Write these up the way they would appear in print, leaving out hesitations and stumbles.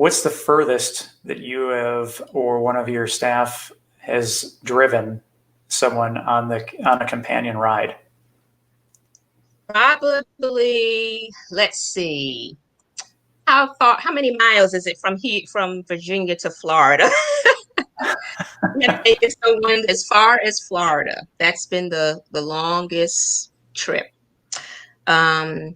what's the furthest that you have or one of your staff has driven someone on a companion ride? Probably, let's see. How many miles is it from Virginia to Florida? Taking someone as far as Florida. That's been the longest trip. Um,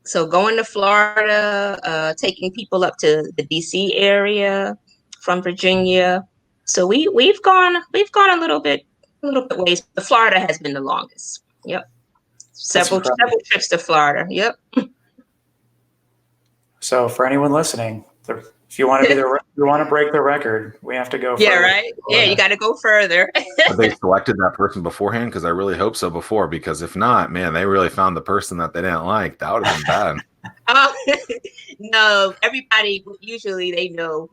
so going to Florida, taking people up to the DC area from Virginia. So we've gone a little bit ways, but Florida has been the longest. Yep. That's Several incredible. trips to Florida. Yep. So for anyone listening, if you want to break the record, we have to go Yeah, further. right. Yeah, you got to go further. Have they selected that person beforehand? Because I really hope so before, because if not, man, they really found the person that they didn't like. That would have been bad. No, everybody, usually they know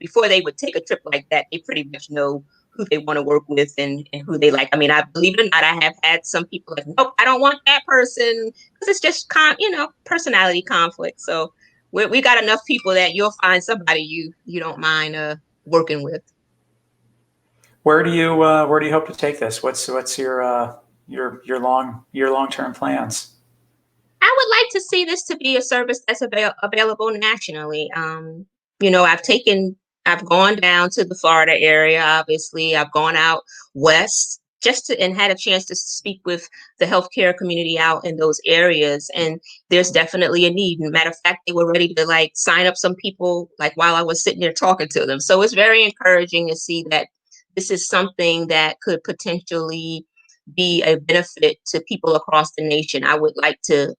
before they would take a trip like that, they pretty much know who they want to work with and who they like. I mean, I believe it or not, I have had some people like, nope, I don't want that person, because it's just personality conflict. So we got enough people that you'll find somebody you don't mind working with. Where do you hope to take this? What's your long-term plans? I would like to see this to be a service that's available nationally. I've gone down to the Florida area. Obviously, I've gone out west and had a chance to speak with the healthcare community out in those areas. And there's definitely a need. Matter of fact, they were ready to sign up some people while I was sitting there talking to them. So it's very encouraging to see that this is something that could potentially be a benefit to people across the nation. I would like to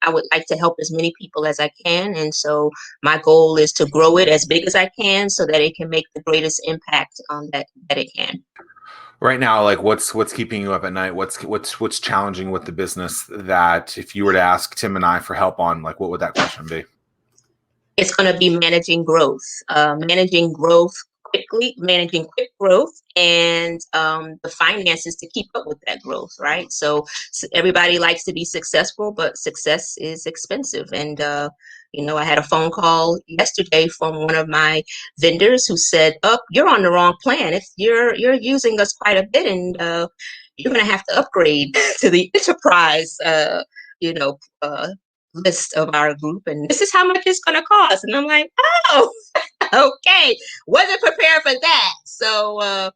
help as many people as I can, and so my goal is to grow it as big as I can so that it can make the greatest impact that it can. Right now, what's keeping you up at night? What's challenging with the business that if you were to ask Tim and I for help on, what would that question be? It's going to be managing growth quickly, managing quick growth, and the finances to keep up with that growth, right? So everybody likes to be successful, but success is expensive. And I had a phone call yesterday from one of my vendors who said, "Oh, you're on the wrong plan. If you're using us quite a bit, and you're going to have to upgrade to the enterprise, list of our group, and this is how much it's going to cost." And I'm like, "Oh, okay, wasn't prepared for that." So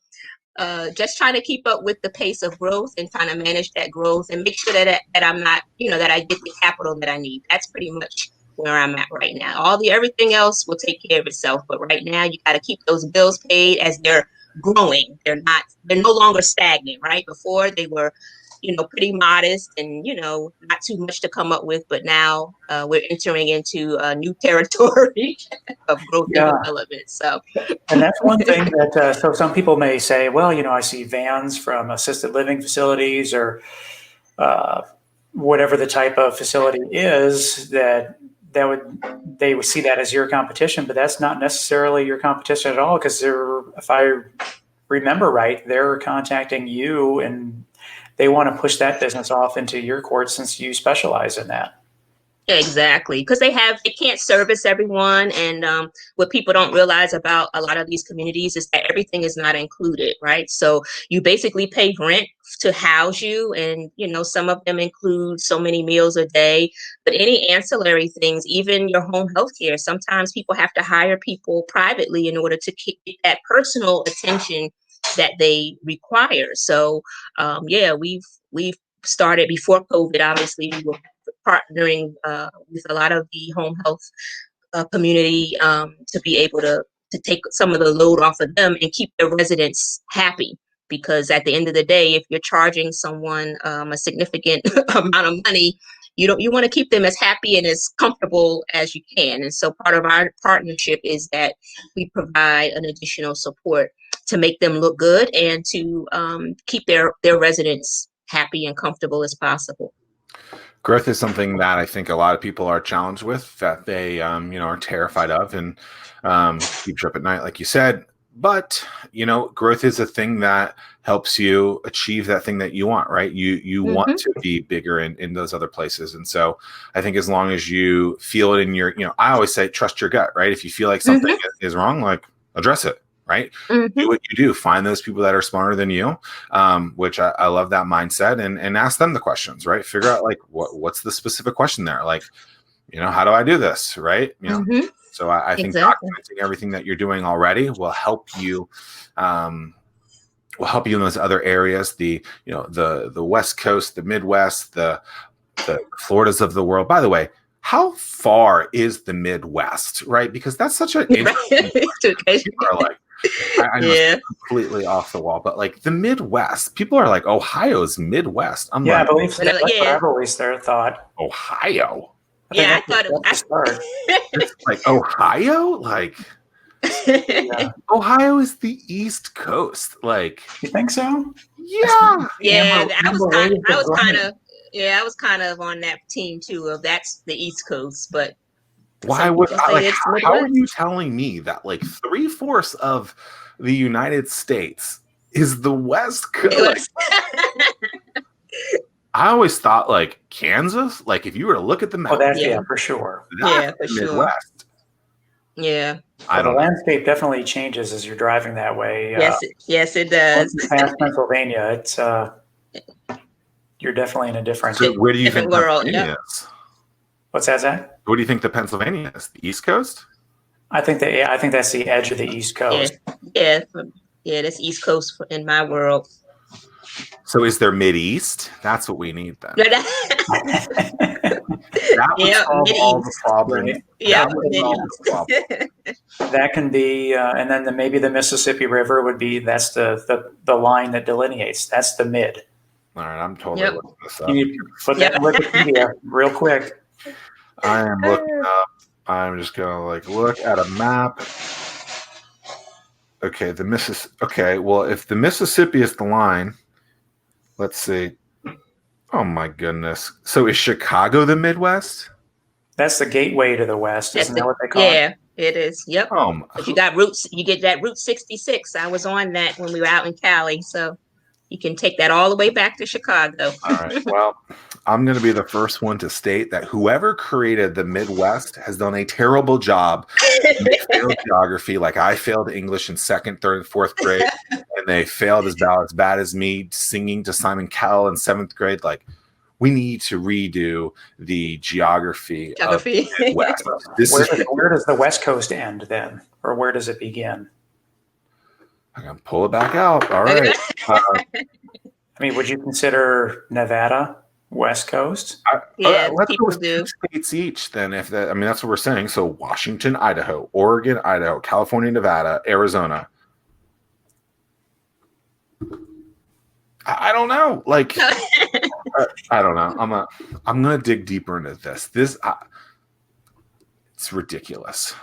just trying to keep up with the pace of growth and trying to manage that growth and make sure that I'm not, that I get the capital that I need. That's pretty much where I'm at right now. Everything else will take care of itself, but right now you got to keep those bills paid as they're growing. They're no longer stagnant, right? Before they were pretty modest and, not too much to come up with. But now we're entering into a new territory of growth and development. So, and that's one thing that, so some people may say, well, I see vans from assisted living facilities or whatever the type of facility is they would see that as your competition, but that's not necessarily your competition at all. Because if I remember right, they're contacting you and they want to push that business off into your court since you specialize in that. Exactly, because they can't service everyone, and what people don't realize about a lot of these communities is that everything is not included, right? So you basically pay rent to house you, and some of them include so many meals a day, but any ancillary things, even your home health care, sometimes people have to hire people privately in order to get that personal attention that they require. So we've started before COVID. Obviously, we were partnering with a lot of the home health community to be able to take some of the load off of them and keep their residents happy. Because at the end of the day, if you're charging someone a significant amount of money, you want to keep them as happy and as comfortable as you can. And so part of our partnership is that we provide an additional support to make them look good and to keep their residents happy and comfortable as possible. Growth is something that I think a lot of people are challenged with, that they, are terrified of, and keeps you up at night, like you said. But growth is a thing that helps you achieve that thing that you want, right? You want to be bigger in those other places. And so I think as long as you feel it in your, I always say, trust your gut, right? If you feel like something is wrong, like address it, right? Do what you do. Find those people that are smarter than you, which I love that mindset, and ask them the questions, right? Figure out like what's the specific question there? Like, how do I do this? Right. So I think documenting everything that you're doing already will help you in those other areas, the West Coast, the Midwest, the Floridas of the world. By the way, how far is the Midwest, right? Because that's such an interesting people are like, I know it's completely off the wall, but like the Midwest, people are like, Ohio's Midwest. I'm I like, believe so. That's what I've always thought. Ohio. I thought it. It's like Ohio, like Ohio is the East Coast. Like, you think so? Yeah. I was kind of on that team too. Of that's the East Coast, but why would how are you telling me that like 3/4 of the United States is the West Coast? I always thought like Kansas, like if you were to look at the map, for sure. For Midwest. Sure. Yeah. The landscape definitely changes as you're driving that way. Yes, it does. Past Pennsylvania, it's you're definitely in a different. So where do you think Pennsylvania is? What's that, Zach? What do you think the Pennsylvania is? The East Coast? I think that's the edge of the East Coast. Yeah, that's East Coast in my world. So is there Mid-East? That's what we need then. That would solve all the problems. That can be, and then maybe the Mississippi River would be, that's the line that delineates. That's the mid. All right, I'm totally looking this up. You put that in Wikipedia real quick. I am looking up. I'm just going to look at a map. Okay, well, if the Mississippi is the line, let's see. Oh my goodness. So is Chicago the Midwest? That's the gateway to the West. Isn't that what they call it? Yeah, it is. Yep. You got you get that Route 66. I was on that when we were out in Cali. So you can take that all the way back to Chicago. All right. Well, I'm going to be the first one to state that whoever created the Midwest has done a terrible job. They failed geography, like I failed English in 2nd, 3rd, and 4th grade, and they failed as bad as me singing to Simon Cowell in 7th grade. Like, we need to redo the geography. Of the Midwest. Where does the West Coast end then, or where does it begin? I'm going to pull it back out. All right. Would you consider Nevada West Coast? Let's go with 2 states each then. If that's what we're saying. So Washington, Idaho, Oregon, Idaho, California, Nevada, Arizona. I don't know. Like, I don't know. I'm going to dig deeper into this. It's ridiculous.